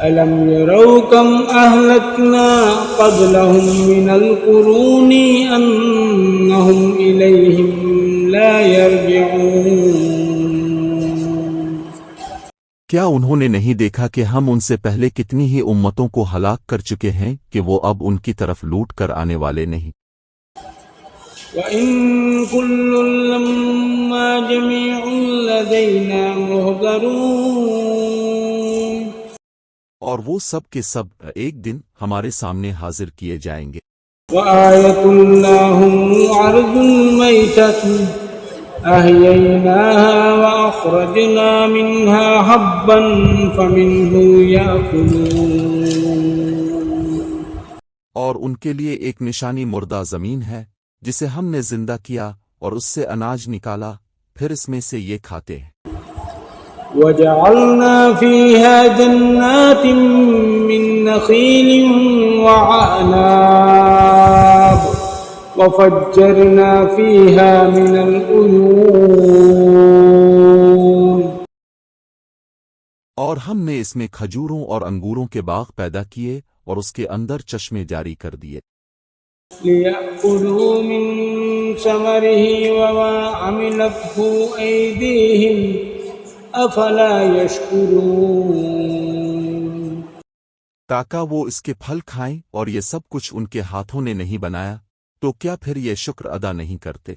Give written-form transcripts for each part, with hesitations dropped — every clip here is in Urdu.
ألم يروا كم أهلكنا قبلهم من القرون أنهم إليهم لا يرجعون کیا انہوں نے نہیں دیکھا کہ ہم ان سے پہلے کتنی ہی امتوں کو ہلاک کر چکے ہیں کہ وہ اب ان کی طرف لوٹ کر آنے والے نہیں؟ وَإِن كُلٌّ لَّمَّا جَمِيعٌ لَّدَيْنَا مُحْضَرُونَ اور وہ سب کے سب ایک دن ہمارے سامنے حاضر کیے جائیں گے۔ وَآيَةٌ لَّهُمُ الْأَرْضُ الْمَيْتَةُ أَحْيَيْنَاهَا وَأَخْرَجْنَا مِنْهَا حَبًّا فَمِنْهُ يَأْكُلُونَ اور ان کے لیے ایک نشانی مردہ زمین ہے جسے ہم نے زندہ کیا اور اس سے اناج نکالا، پھر اس میں سے یہ کھاتے ہیں۔ وَجَعَلْنَا فِيهَا جَنَّاتٍ مِّن نَّخِيلٍ وَعَنَابٍ وَفَجَّرْنَا فِيهَا مِنَ الْعُيُونِ اور ہم نے اس میں کھجوروں اور انگوروں کے باغ پیدا کیے اور اس کے اندر چشمے جاری کر دیے، لِيَأْكُلُوا مِن ثَمَرِهِ وَمَا عَمِلَتْهُ أَيْدِيهِمْ أَفَلَا يَشْكُرُونَ تاکہ وہ اس کے پھل کھائیں، اور یہ سب کچھ ان کے ہاتھوں نے نہیں بنایا، تو کیا پھر یہ شکر ادا نہیں کرتے؟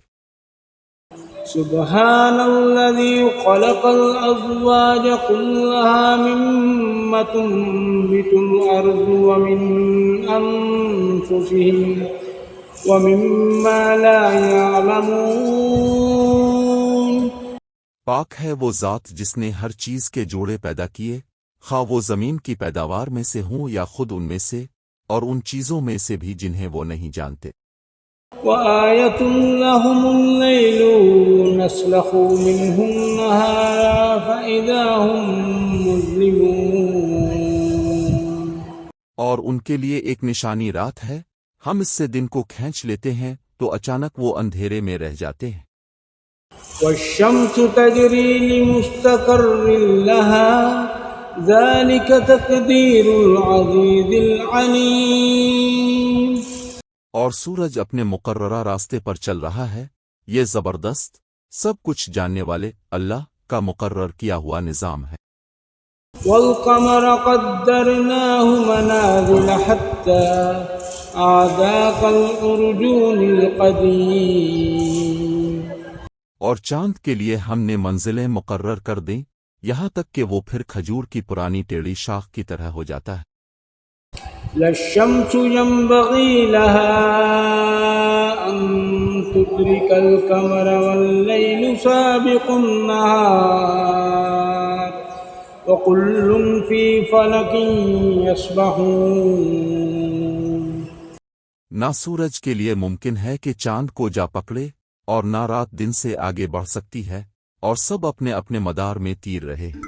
سبحان الذي خلق الأزواج كلها مما تنبت الأرض ومن أنفسهم ومما لا يعلمون پاک ہے وہ ذات جس نے ہر چیز کے جوڑے پیدا کیے، خواہ وہ زمین کی پیداوار میں سے ہوں یا خود ان میں سے، اور ان چیزوں میں سے بھی جنہیں وہ نہیں جانتے۔ وآية لهم الليل نسلخ منه النهار فإذا هم مظلمون اور ان کے لیے ایک نشانی رات ہے، ہم اس سے دن کو کھینچ لیتے ہیں تو اچانک وہ اندھیرے میں رہ جاتے ہیں۔ والشمس تجري لمستقر لها ذلك تقدير العزيز العليم اور سورج اپنے مقررہ راستے پر چل رہا ہے، یہ زبردست سب کچھ جاننے والے اللہ کا مقرر کیا ہوا نظام ہے۔ والقمر قدرناه منازل حتى عاد كالعرجون القديم اور چاند کے لیے ہم نے منزلیں مقرر کر دیں یہاں تک کہ وہ پھر کھجور کی پرانی ٹیڑھی شاخ کی طرح ہو جاتا ہے۔ لا الشمس ينبغي لها أن تدرك القمر والليل سابق النهار وكل في فلك يسبحون نہ سورج کے لیے ممکن ہے کہ چاند کو جا پکڑے اور نہ رات دن سے آگے بڑھ سکتی ہے، اور سب اپنے اپنے مدار میں تیر رہے ہیں۔